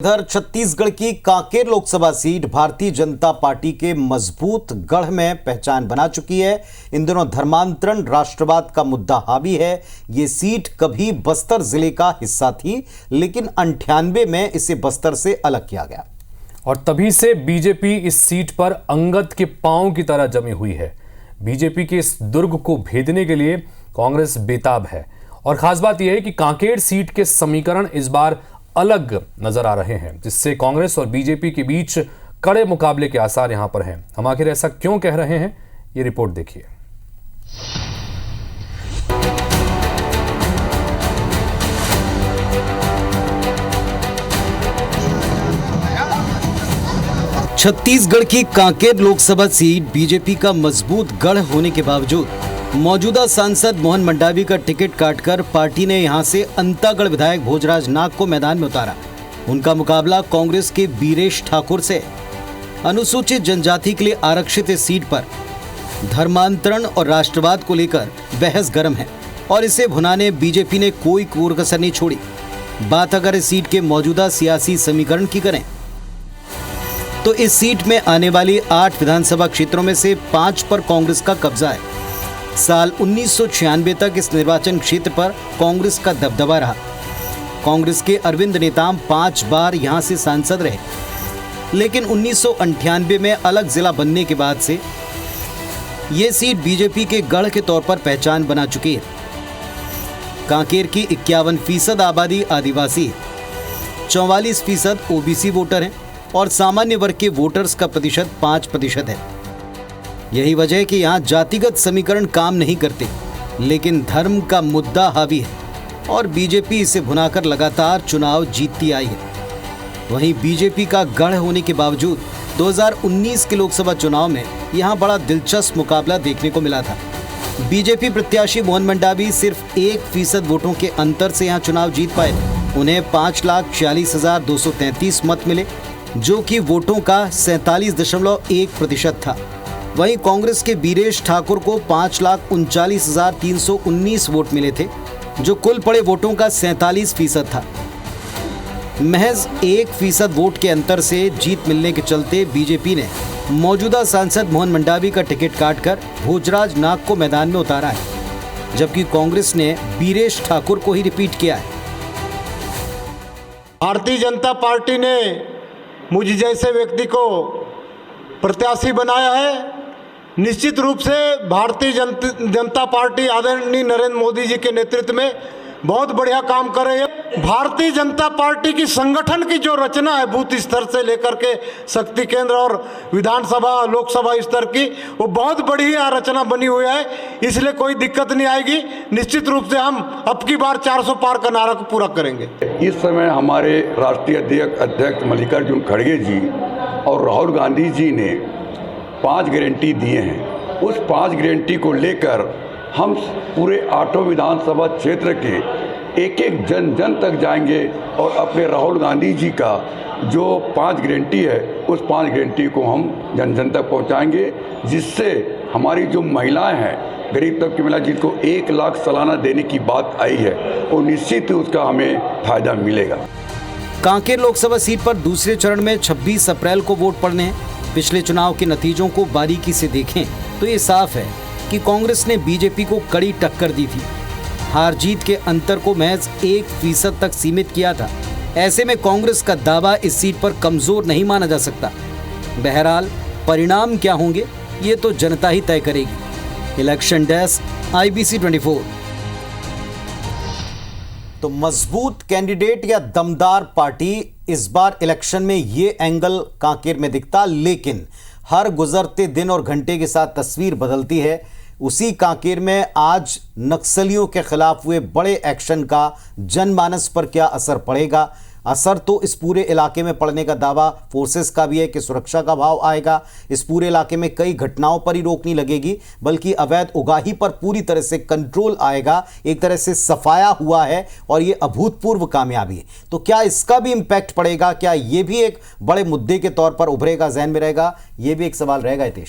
इधर छत्तीसगढ़ की Kanker Lok Sabha seat Bharatiya Janata party के मजबूत गढ़ में पहचान बना चुकी है। इन दिनों धर्मांतरण राष्ट्रवाद का मुद्दा हावी है। ये सीट कभी बस्तर जिले का हिस्सा थी, लेकिन 98 में इसे बस्तर से अलग किया गया और तभी से बीजेपी इस सीट पर अंगद के पांव की तरह जमी हुई है। बीजेपी के इस दुर्ग को भेदने के लिए कांग्रेस बेताब है और खास बात यह है कि कांकेर सीट के समीकरण इस बार अलग नजर आ रहे हैं, जिससे कांग्रेस और बीजेपी के बीच कड़े मुकाबले के आसार यहां पर हैं। हम आखिर ऐसा क्यों कह रहे हैं, ये रिपोर्ट देखिए। छत्तीसगढ़ की कांकेर लोकसभा सीट बीजेपी का मजबूत गढ़ होने के बावजूद मौजूदा सांसद मोहन मंडावी का टिकट काटकर पार्टी ने यहां से अंतागढ़ विधायक भोजराज नाग को मैदान में उतारा। उनका मुकाबला कांग्रेस के बीरेश ठाकुर से। अनुसूचित जनजाति के लिए आरक्षित इस सीट पर धर्मांतरण और राष्ट्रवाद को लेकर बहस गर्म है और इसे भुनाने बीजेपी ने कोई कोर कसर नहीं छोड़ी। बात अगर इस सीट के मौजूदा सियासी समीकरण की करें तो इस सीट में आने वाली 8 विधानसभा क्षेत्रों में से 5 पर कांग्रेस का कब्जा है। साल 1996 तक इस निर्वाचन क्षेत्र पर कांग्रेस का दबदबा रहा। कांग्रेस के अरविंद नेताम 5 बार यहां से सांसद रहे, लेकिन 1998 में अलग जिला बनने के बाद से ये सीट बीजेपी के गढ़ के तौर पर पहचान बना चुकी है। कांकेर की 51% आबादी आदिवासी है, 44% ओबीसी वोटर हैं और सामान्य वर्ग के वोटर्स का प्रतिशत 5% है। यही वजह है कि यहाँ जातिगत समीकरण काम नहीं करते, लेकिन धर्म का मुद्दा हावी है और बीजेपी इसे भुनाकर लगातार चुनाव जीतती आई है। वहीं बीजेपी का गढ़ होने के बावजूद 2019 के लोकसभा चुनाव में यहाँ बड़ा दिलचस्प मुकाबला देखने को मिला था। बीजेपी प्रत्याशी मोहन मंडावी सिर्फ 1% वोटों के अंतर से यहाँ चुनाव जीत पाए। उन्हें 5,46,233 मत मिले, जो कि वोटों का 47.1% था। वहीं कांग्रेस के बीरेश ठाकुर को 5,39,319 वोट मिले थे, जो कुल पड़े वोटों का 47% था। महज 1% वोट के अंतर से जीत मिलने के चलते बीजेपी ने मौजूदा सांसद मोहन मंडावी का टिकट काटकर भोजराज नाग को मैदान में उतारा है, जबकि कांग्रेस ने बीरेश ठाकुर को ही रिपीट किया है। भारतीय जनता पार्टी ने मुझ जैसे व्यक्ति को प्रत्याशी बनाया है। निश्चित रूप से भारतीय जनता पार्टी आदरणीय नरेंद्र मोदी जी के नेतृत्व में बहुत बढ़िया काम कर रही है। भारतीय जनता पार्टी की संगठन की जो रचना है बूथ स्तर से लेकर के शक्ति केंद्र और विधानसभा लोकसभा स्तर की, वो बहुत बढ़िया रचना बनी हुई है, इसलिए कोई दिक्कत नहीं आएगी। निश्चित रूप से हम अब की बार 400 पार का नारा को पूरा करेंगे। इस समय हमारे राष्ट्रीय अध्यक्ष मल्लिकार्जुन खड़गे जी और राहुल गांधी जी ने 5 गारंटी दिए हैं। उस 5 गारंटी को लेकर हम पूरे 8 विधानसभा क्षेत्र के एक जन तक जाएंगे और अपने राहुल गांधी जी का जो 5 गारंटी है उस 5 गारंटी को हम जन तक पहुंचाएंगे, जिससे हमारी जो महिलाएं हैं, गरीब तबके की महिला जिनको 1 लाख सालाना देने की बात आई है, वो निश्चित उसका हमें फायदा मिलेगा। कांकेर लोकसभा सीट पर दूसरे चरण में 26 अप्रैल को वोट पड़ने हैं। पिछले चुनाव के नतीजों को बारीकी से देखें तो ये साफ है कि कांग्रेस ने बीजेपी को कड़ी टक्कर दी थी। हार जीत के अंतर को महज 1% तक सीमित किया था। ऐसे में कांग्रेस का दावा इस सीट पर कमजोर नहीं माना जा सकता। बहरहाल परिणाम क्या होंगे ये तो जनता ही तय करेगी। Election desk, IBC 24। तो मजबूत कैंडिडेट या दमदार पार्टी, इस बार इलेक्शन में ये एंगल कांकेर में दिखता, लेकिन हर गुजरते दिन और घंटे के साथ तस्वीर बदलती है। उसी कांकेर में आज नक्सलियों के खिलाफ हुए बड़े एक्शन का जनमानस पर क्या असर पड़ेगा? असर तो इस पूरे इलाके में पड़ने का दावा फोर्सेस का भी है कि सुरक्षा का भाव आएगा। इस पूरे इलाके में कई घटनाओं पर ही रोक नहीं लगेगी, बल्कि अवैध उगाही पर पूरी तरह से कंट्रोल आएगा। एक तरह से सफाया हुआ है और ये अभूतपूर्व कामयाबी है। तो क्या इसका भी इंपैक्ट पड़ेगा? क्या ये भी एक बड़े मुद्दे के तौर पर उभरेगा, जहन में रहेगा? ये भी एक सवाल रहेगा। हितेश।